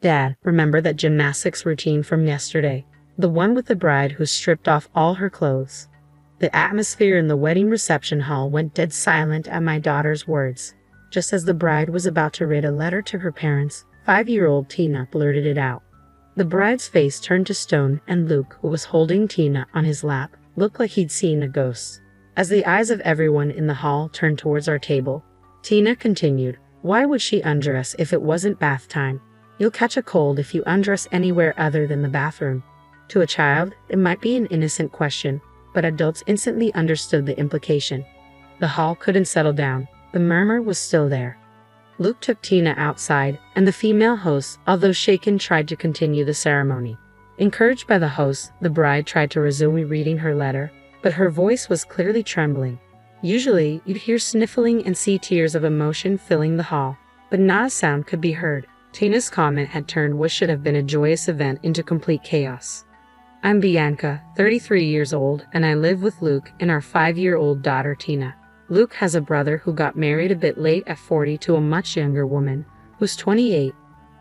Dad, remember that gymnastics routine from yesterday? The one with the bride who stripped off all her clothes. The atmosphere in the wedding reception hall went dead silent at my daughter's words. Just as the bride was about to read a letter to her parents, 5-year-old Tina blurted it out. The bride's face turned to stone, and Luke, who was holding Tina on his lap, looked like he'd seen a ghost. As the eyes of everyone in the hall turned towards our table, Tina continued, "Why would she undress if it wasn't bath time? You'll catch a cold if you undress anywhere other than the bathroom." To a child, it might be an innocent question, but adults instantly understood the implication. The hall couldn't settle down. The murmur was still there. Luke took Tina outside, and the female host, although shaken, tried to continue the ceremony. Encouraged by the host, the bride tried to resume reading her letter, but her voice was clearly trembling. Usually, you'd hear sniffling and see tears of emotion filling the hall, but not a sound could be heard. Tina's comment had turned what should have been a joyous event into complete chaos. "I'm Bianca, 33 years old, and I live with Luke and our 5-year-old daughter Tina. Luke has a brother who got married a bit late at 40 to a much younger woman, who's 28.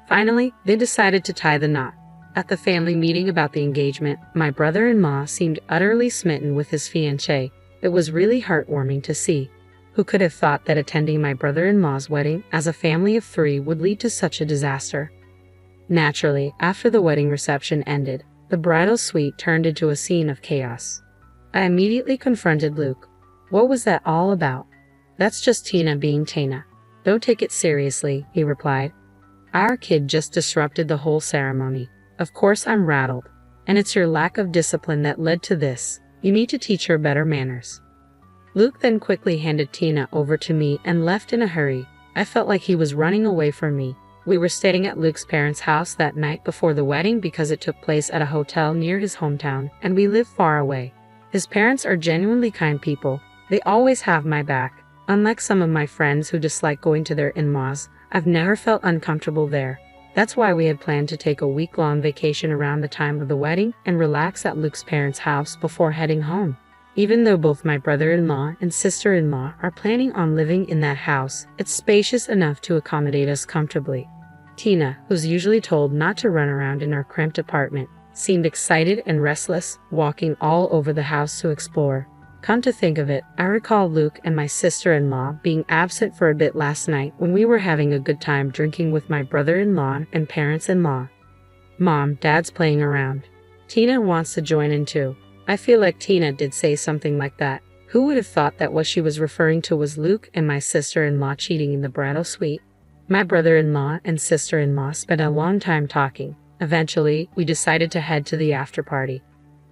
Finally, they decided to tie the knot. At the family meeting about the engagement, my brother-in-law seemed utterly smitten with his fiancée. It was really heartwarming to see. Who could have thought that attending my brother-in-law's wedding as a family of 3 would lead to such a disaster?" Naturally, after the wedding reception ended, the bridal suite turned into a scene of chaos. I immediately confronted Luke. "What was that all about?" "That's just Tina being Tina. Don't take it seriously," he replied. "Our kid just disrupted the whole ceremony. Of course I'm rattled. And it's your lack of discipline that led to this. You need to teach her better manners." Luke then quickly handed Tina over to me and left in a hurry. I felt like he was running away from me. We were staying at Luke's parents' house that night before the wedding because it took place at a hotel near his hometown, and we live far away. His parents are genuinely kind people. They always have my back. Unlike some of my friends who dislike going to their in-laws, I've never felt uncomfortable there. That's why we had planned to take a week-long vacation around the time of the wedding and relax at Luke's parents' house before heading home. Even though both my brother-in-law and sister-in-law are planning on living in that house, it's spacious enough to accommodate us comfortably. Tina, who's usually told not to run around in our cramped apartment, seemed excited and restless, walking all over the house to explore. Come to think of it, I recall Luke and my sister-in-law being absent for a bit last night when we were having a good time drinking with my brother-in-law and parents-in-law. "Mom, Dad's playing around. Tina wants to join in too." I feel like Tina did say something like that. Who would have thought that what she was referring to was Luke and my sister-in-law cheating in the bridal suite? My brother-in-law and sister-in-law spent a long time talking. Eventually, we decided to head to the after-party.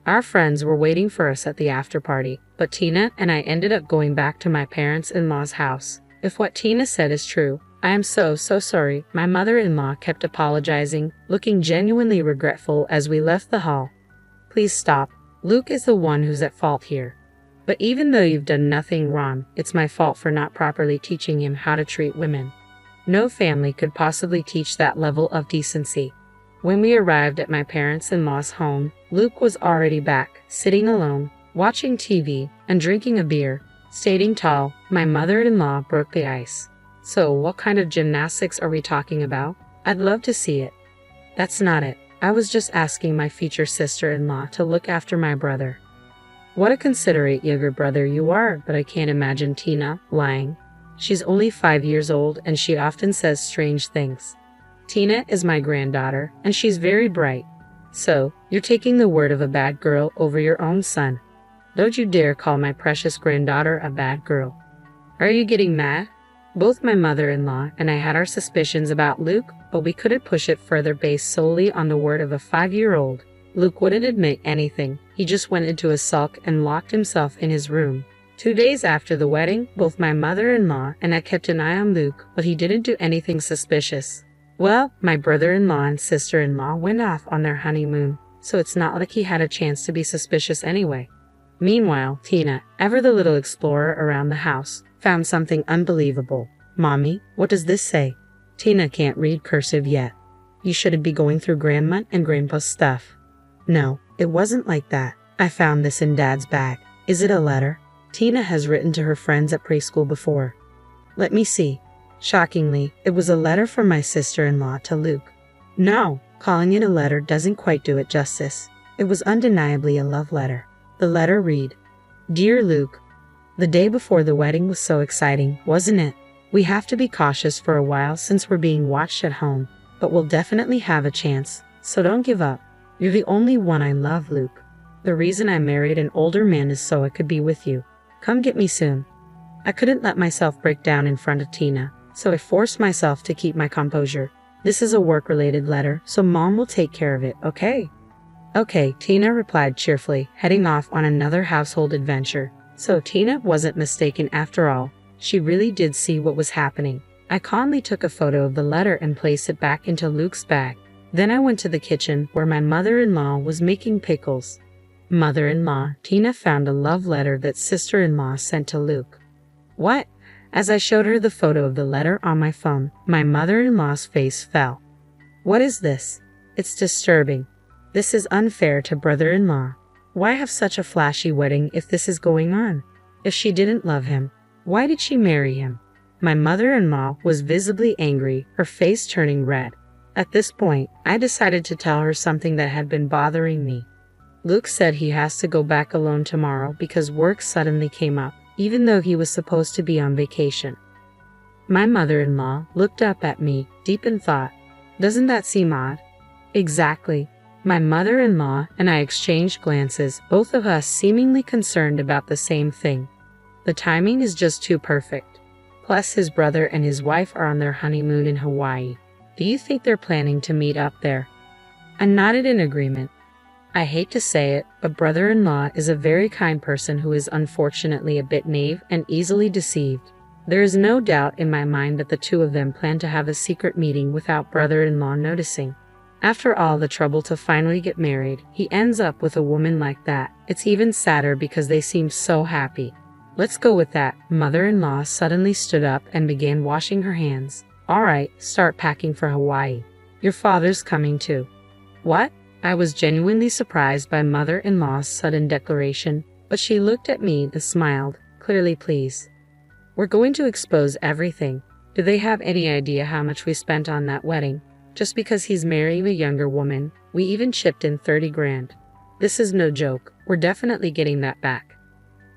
Our friends were waiting for us at the after-party, but Tina and I ended up going back to my parents-in-law's house. If what Tina said is true, I am so sorry. My mother-in-law kept apologizing, looking genuinely regretful as we left the hall. "Please stop. Luke is the one who's at fault here. But even though you've done nothing wrong, it's my fault for not properly teaching him how to treat women. No family could possibly teach that level of decency." When we arrived at my parents-in-law's home, Luke was already back, sitting alone, watching TV, and drinking a beer. Standing tall, my mother-in-law broke the ice. "So, what kind of gymnastics are we talking about? I'd love to see it." "That's not it. I was just asking my future sister-in-law to look after my brother." "What a considerate younger brother you are, but I can't imagine Tina lying. She's only 5 years old and she often says strange things. Tina is my granddaughter, and she's very bright. So, you're taking the word of a bad girl over your own son. Don't you dare call my precious granddaughter a bad girl." "Are you getting mad?" Both my mother-in-law and I had our suspicions about Luke, but we couldn't push it further based solely on the word of a 5-year-old. Luke wouldn't admit anything. He just went into a sulk and locked himself in his room. 2 days after the wedding, both my mother-in-law and I kept an eye on Luke, but he didn't do anything suspicious. Well, my brother-in-law and sister-in-law went off on their honeymoon, so it's not like he had a chance to be suspicious anyway. Meanwhile, Tina, ever the little explorer around the house, found something unbelievable. "Mommy, what does this say?" Tina can't read cursive yet. "You shouldn't be going through Grandma and Grandpa's stuff." "No, it wasn't like that. I found this in Dad's bag." "Is it a letter?" Tina has written to her friends at preschool before. "Let me see." Shockingly, it was a letter from my sister-in-law to Luke. No, calling it a letter doesn't quite do it justice. It was undeniably a love letter. The letter read, "Dear Luke, the day before the wedding was so exciting, wasn't it? We have to be cautious for a while since we're being watched at home, but we'll definitely have a chance, so don't give up. You're the only one I love, Luke. The reason I married an older man is so I could be with you. Come get me soon." I couldn't let myself break down in front of Tina, so I forced myself to keep my composure. "This is a work-related letter, so Mom will take care of it, okay?" "Okay," Tina replied cheerfully, heading off on another household adventure. So Tina wasn't mistaken after all. She really did see what was happening. I calmly took a photo of the letter and placed it back into Luke's bag. Then I went to the kitchen where my mother-in-law was making pickles. "Mother-in-law," Tina found a love letter that sister-in-law sent to Luke. "What?" As I showed her the photo of the letter on my phone, my mother-in-law's face fell. "What is this? It's disturbing. This is unfair to brother-in-law. Why have such a flashy wedding if this is going on? If she didn't love him, why did she marry him?" My mother-in-law was visibly angry, her face turning red. At this point, I decided to tell her something that had been bothering me. Luke said he has to go back alone tomorrow because work suddenly came up, even though he was supposed to be on vacation. My mother-in-law looked up at me, deep in thought. "Doesn't that seem odd?" "Exactly." My mother-in-law and I exchanged glances, both of us seemingly concerned about the same thing. The timing is just too perfect. Plus, his brother and his wife are on their honeymoon in Hawaii. Do you think they're planning to meet up there? I nodded in agreement. I hate to say it, but brother-in-law is a very kind person who is unfortunately a bit naive and easily deceived. There is no doubt in my mind that the two of them plan to have a secret meeting without brother-in-law noticing. After all the trouble to finally get married, he ends up with a woman like that. It's even sadder because they seem so happy. "Let's go with that." Mother-in-law suddenly stood up and began washing her hands. "All right, start packing for Hawaii. Your father's coming too." "What?" I was genuinely surprised by mother-in-law's sudden declaration, but she looked at me and smiled, clearly pleased. "We're going to expose everything. Do they have any idea how much we spent on that wedding? Just because he's marrying a younger woman, we even chipped in 30 grand. This is no joke. We're definitely getting that back."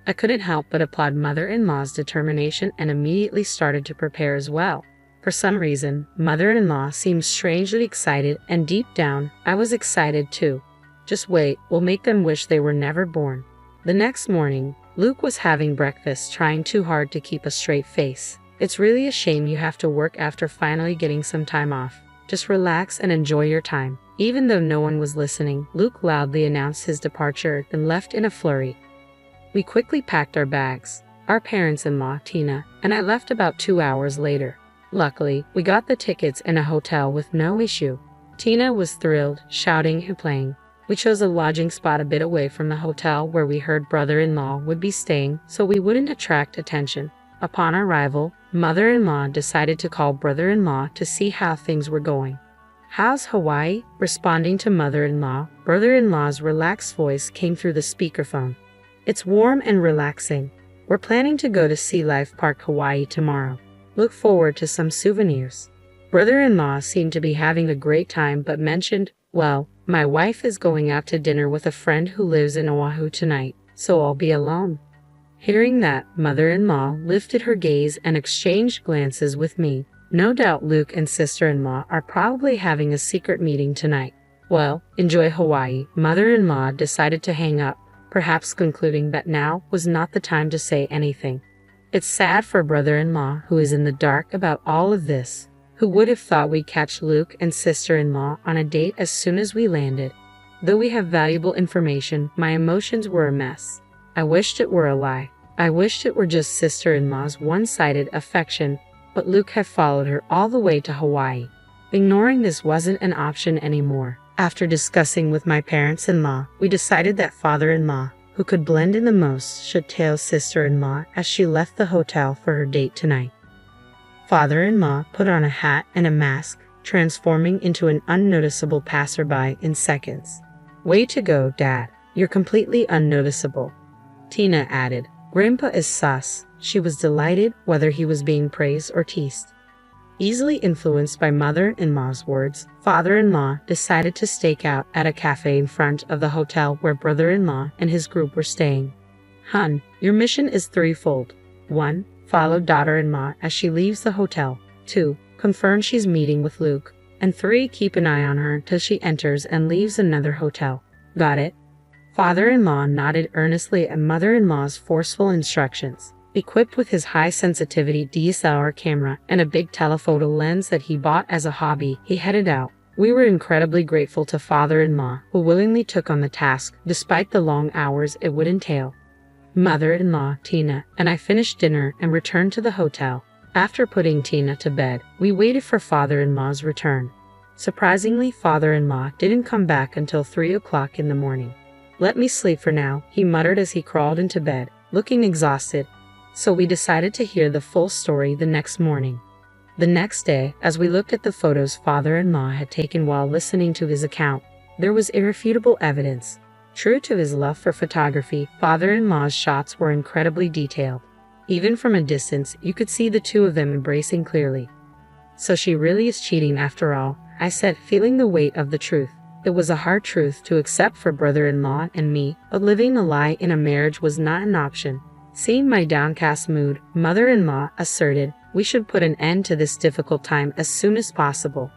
I couldn't help but applaud mother-in-law's determination and immediately started to prepare as well. For some reason, mother-in-law seemed strangely excited, and deep down, I was excited too. Just wait, we'll make them wish they were never born. The next morning, Luke was having breakfast, trying too hard to keep a straight face. "It's really a shame you have to work after finally getting some time off. Just relax and enjoy your time." Even though no one was listening, Luke loudly announced his departure and left in a flurry. We quickly packed our bags, our parents-in-law, Tina, and I left about 2 hours later. Luckily, we got the tickets in a hotel with no issue. Tina was thrilled, shouting and playing. We chose a lodging spot a bit away from the hotel where we heard brother-in-law would be staying, so we wouldn't attract attention. Upon arrival, mother-in-law decided to call brother-in-law to see how things were going. "How's Hawaii?" Responding to mother-in-law, brother-in-law's relaxed voice came through the speakerphone. "It's warm and relaxing. We're planning to go to Sea Life Park, Hawaii tomorrow. Look forward to some souvenirs." Brother-in-law seemed to be having a great time but mentioned, "Well, my wife is going out to dinner with a friend who lives in Oahu tonight, so I'll be alone." Hearing that, mother-in-law lifted her gaze and exchanged glances with me. No doubt Luke and sister-in-law are probably having a secret meeting tonight. Well, enjoy Hawaii. Mother-in-law decided to hang up, perhaps concluding that now was not the time to say anything. It's sad for brother-in-law who is in the dark about all of this. Who would have thought we'd catch Luke and sister-in-law on a date as soon as we landed? Though we have valuable information, my emotions were a mess. I wished it were a lie. I wished it were just sister-in-law's one-sided affection, but Luke had followed her all the way to Hawaii. Ignoring this wasn't an option anymore. After discussing with my parents-in-law, we decided that father-in-law, who could blend in the most, should tail sister-in-law as she left the hotel for her date tonight. Father-in-law put on a hat and a mask, transforming into an unnoticeable passerby in seconds. "Way to go, Dad. You're completely unnoticeable." Tina added, "Grandpa is sus." She was delighted whether he was being praised or teased. Easily influenced by mother-in-law's words, father-in-law decided to stake out at a cafe in front of the hotel where brother-in-law and his group were staying. Hun, your mission is threefold. 1. Follow daughter-in-law as she leaves the hotel. 2. Confirm she's meeting with Luke. And 3. Keep an eye on her till she enters and leaves another hotel. Got it? Father-in-law nodded earnestly at mother-in-law's forceful instructions. Equipped with his high-sensitivity DSLR camera and a big telephoto lens that he bought as a hobby, he headed out. We were incredibly grateful to father-in-law, who willingly took on the task, despite the long hours it would entail. Mother-in-law, Tina, and I finished dinner and returned to the hotel. After putting Tina to bed, we waited for father-in-law's return. Surprisingly, father-in-law didn't come back until 3 o'clock in the morning. "Let me sleep for now," he muttered as he crawled into bed, looking exhausted. So we decided to hear the full story the next morning. The next day, as we looked at the photos father-in-law had taken while listening to his account, there was irrefutable evidence. True to his love for photography, father-in-law's shots were incredibly detailed. Even from a distance, you could see the two of them embracing clearly. "So she really is cheating after all," I said, feeling the weight of the truth. It was a hard truth to accept for brother-in-law and me, but living a lie in a marriage was not an option. Seeing my downcast mood, mother-in-law asserted we should put an end to this difficult time as soon as possible.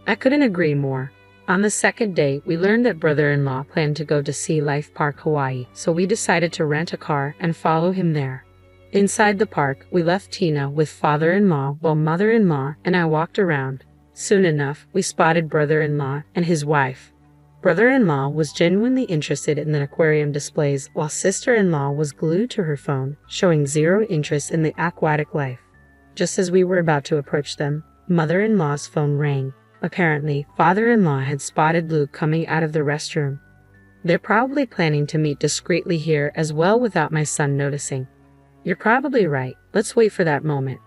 I couldn't agree more. On the second day, we learned that brother-in-law planned to go to Sea Life Park, Hawaii, so we decided to rent a car and follow him there. Inside the park, we left Tina with father-in-law while mother-in-law and I walked around. Soon enough, we spotted brother-in-law and his wife. Brother-in-law was genuinely interested in the aquarium displays, while sister-in-law was glued to her phone, showing zero interest in the aquatic life. Just as we were about to approach them, mother-in-law's phone rang. Apparently, father-in-law had spotted Luke coming out of the restroom. They're probably planning to meet discreetly here as well without my son noticing. You're probably right. Let's wait for that moment.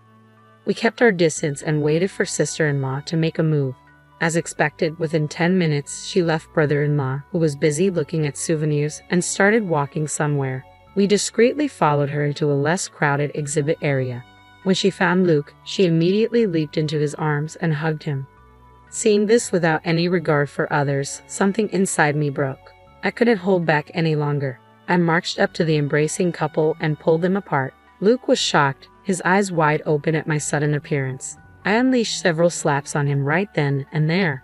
We kept our distance and waited for sister-in-law to make a move. As expected, within 10 minutes, she left brother-in-law, who was busy looking at souvenirs, and started walking somewhere. We discreetly followed her to a less crowded exhibit area. When she found Luke, she immediately leaped into his arms and hugged him. Seeing this without any regard for others, something inside me broke. I couldn't hold back any longer. I marched up to the embracing couple and pulled them apart. Luke was shocked, his eyes wide open at my sudden appearance. I unleashed several slaps on him right then and there.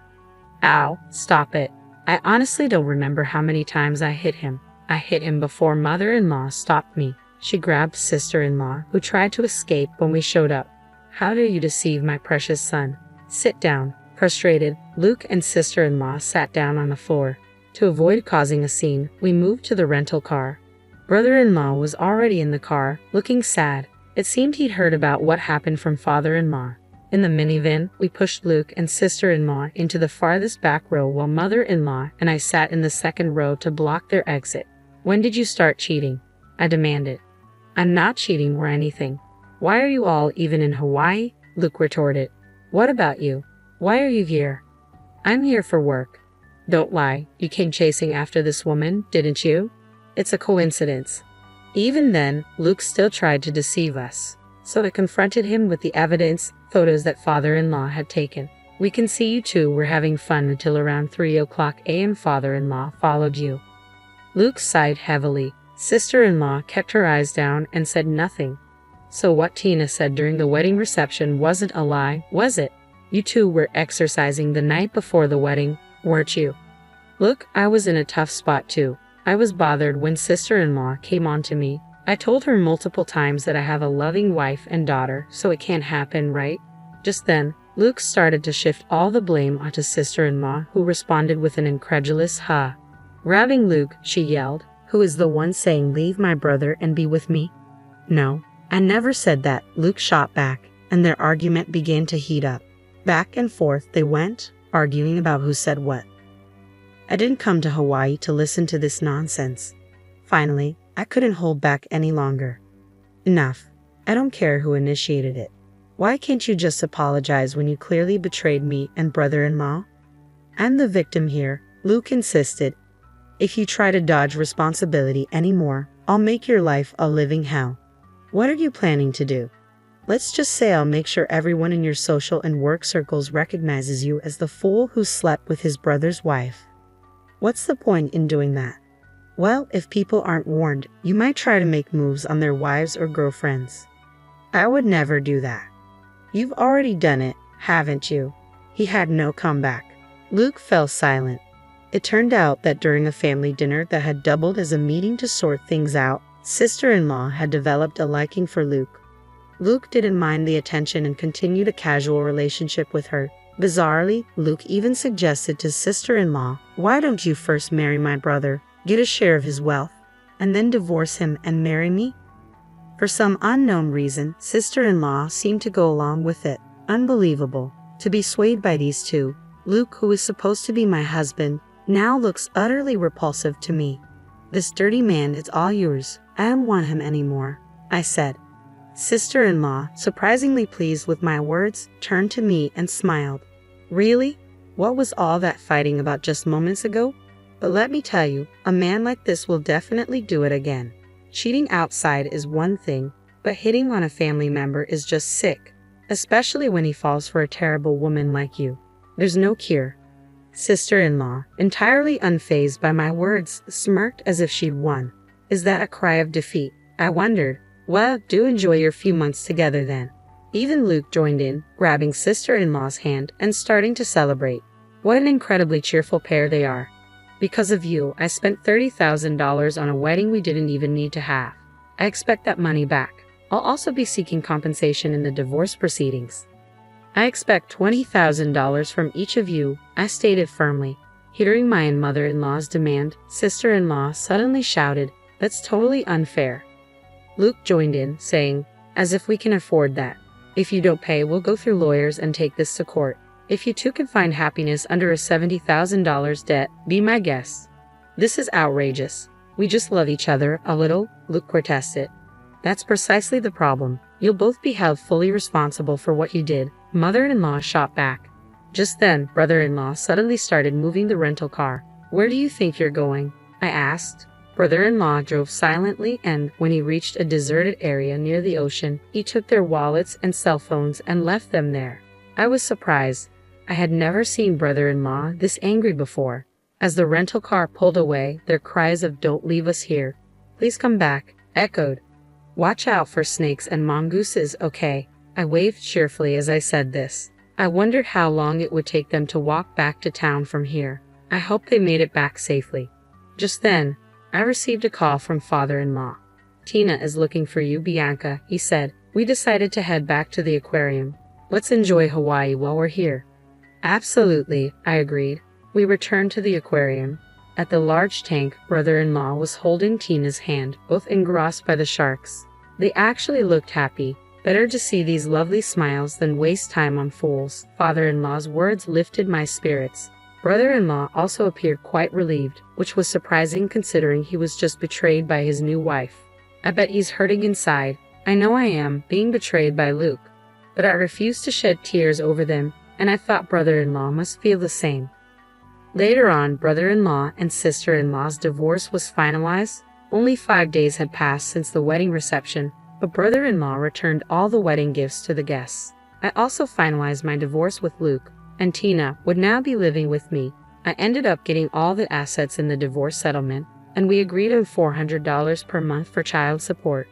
Ow, stop it. I honestly don't remember how many times I hit him. I hit him before mother-in-law stopped me. She grabbed sister-in-law, who tried to escape when we showed up. How dare you deceive my precious son? Sit down. Frustrated, Luke and sister-in-law sat down on the floor. To avoid causing a scene, we moved to the rental car. Brother-in-law was already in the car, looking sad. It seemed he'd heard about what happened from father-in-law. In the minivan, we pushed Luke and sister-in-law into the farthest back row while mother-in-law and I sat in the second row to block their exit. "When did you start cheating?" I demanded. "I'm not cheating or anything. Why are you all even in Hawaii?" Luke retorted. "What about you? Why are you here?" "I'm here for work." "Don't lie. You came chasing after this woman, didn't you?" "It's a coincidence." Even then, Luke still tried to deceive us. So I confronted him with the evidence, photos that father-in-law had taken. "We can see you two were having fun until around 3 o'clock a.m. Father-in-law followed you." Luke sighed heavily. Sister-in-law kept her eyes down and said nothing. "So what Tina said during the wedding reception wasn't a lie, was it? You two were exercising the night before the wedding, weren't you?" Look, I was in a tough spot too. I was bothered when sister-in-law came on to me. I told her multiple times that I have a loving wife and daughter, so it can't happen, right? Just then, Luke started to shift all the blame onto sister-in-law, who responded with an incredulous "ha." Grabbing Luke, she yelled, "Who is the one saying leave my brother and be with me?" "No, I never said that," Luke shot back, and their argument began to heat up. Back and forth they went, arguing about who said what. I didn't come to Hawaii to listen to this nonsense. Finally, I couldn't hold back any longer. "Enough. I don't care who initiated it. Why can't you just apologize when you clearly betrayed me and brother-in-law?" "I'm the victim here," Luke insisted. "If you try to dodge responsibility anymore, I'll make your life a living hell." "What are you planning to do?" Let's just say I'll make sure everyone in your social and work circles recognizes you as the fool who slept with his brother's wife. What's the point in doing that? Well, if people aren't warned, you might try to make moves on their wives or girlfriends. I would never do that. You've already done it, haven't you? He had no comeback. Luke fell silent. It turned out that during a family dinner that had doubled as a meeting to sort things out, sister-in-law had developed a liking for Luke. Luke didn't mind the attention and continued a casual relationship with her. Bizarrely, Luke even suggested to sister-in-law, "Why don't you first marry my brother, get a share of his wealth, and then divorce him and marry me?" For some unknown reason, sister-in-law seemed to go along with it. Unbelievable. To be swayed by these two, Luke, who is supposed to be my husband, now looks utterly repulsive to me. "This dirty man is all yours. I don't want him anymore," I said. Sister-in-law, surprisingly pleased with my words, turned to me and smiled. "Really? What was all that fighting about just moments ago? But let me tell you, a man like this will definitely do it again. Cheating outside is one thing, but hitting on a family member is just sick, especially when he falls for a terrible woman like you. There's no cure." Sister-in-law, entirely unfazed by my words, smirked as if she'd won. "Is that a cry of defeat?" I wondered. "Well, do enjoy your few months together then." Even Luke joined in, grabbing sister-in-law's hand and starting to celebrate. What an incredibly cheerful pair they are. "Because of you, I spent $30,000 on a wedding we didn't even need to have. I expect that money back. I'll also be seeking compensation in the divorce proceedings." "I expect $20,000 from each of you," I stated firmly. Hearing my mother-in-law's demand, sister-in-law suddenly shouted, "That's totally unfair." Luke joined in, saying, "As if we can afford that. If you don't pay, we'll go through lawyers and take this to court. If you two can find happiness under a $70,000 debt, be my guest." "This is outrageous. We just love each other a little," Luke protested. "That's precisely the problem. You'll both be held fully responsible for what you did," mother-in-law shot back. Just then, brother-in-law suddenly started moving the rental car. "Where do you think you're going?" I asked. Brother-in-law drove silently, and when he reached a deserted area near the ocean, he took their wallets and cell phones and left them there. I was surprised. I had never seen brother-in-law this angry before. As the rental car pulled away, their cries of "Don't leave us here, please come back," echoed. "Watch out for snakes and mongooses, okay?" I waved cheerfully as I said this. I wondered how long it would take them to walk back to town from here. I hoped they made it back safely. Just then, I received a call from father-in-law. "Tina is looking for you, Bianca," he said. "We decided to head back to the aquarium. Let's enjoy Hawaii while we're here." "Absolutely," I agreed. We returned to the aquarium. At the large tank, brother-in-law was holding Tina's hand, both engrossed by the sharks. They actually looked happy. Better to see these lovely smiles than waste time on fools. Father-in-law's words lifted my spirits. Brother-in-law also appeared quite relieved, which was surprising considering he was just betrayed by his new wife. I bet he's hurting inside. I know I am, being betrayed by Luke. But I refused to shed tears over them, and I thought brother-in-law must feel the same. Later on, brother-in-law and sister-in-law's divorce was finalized. Only 5 days had passed since the wedding reception, but brother-in-law returned all the wedding gifts to the guests. I also finalized my divorce with Luke, and Tina would now be living with me. I ended up getting all the assets in the divorce settlement, and we agreed on $400 per month for child support.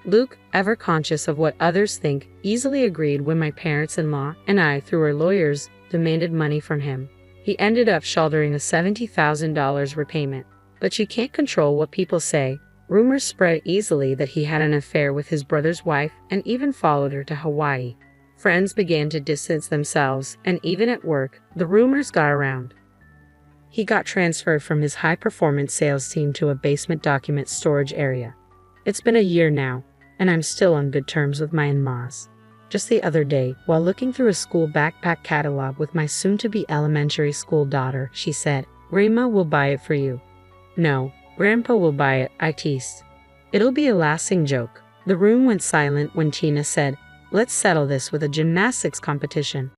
Luke, ever conscious of what others think, easily agreed when my parents-in-law and I, through our lawyers, demanded money from him. He ended up shouldering a $70,000 repayment. But you can't control what people say. Rumors spread easily that he had an affair with his brother's wife and even followed her to Hawaii. Friends began to distance themselves, and even at work, the rumors got around. He got transferred from his high-performance sales team to a basement document storage area. It's been a year now, and I'm still on good terms with my in-laws. Just the other day, while looking through a school backpack catalog with my soon-to-be elementary school daughter, she said, "Grandma will buy it for you." "No, Grandpa will buy it," I teased. "It'll be a lasting joke." The room went silent when Tina said, "Let's settle this with a gymnastics competition."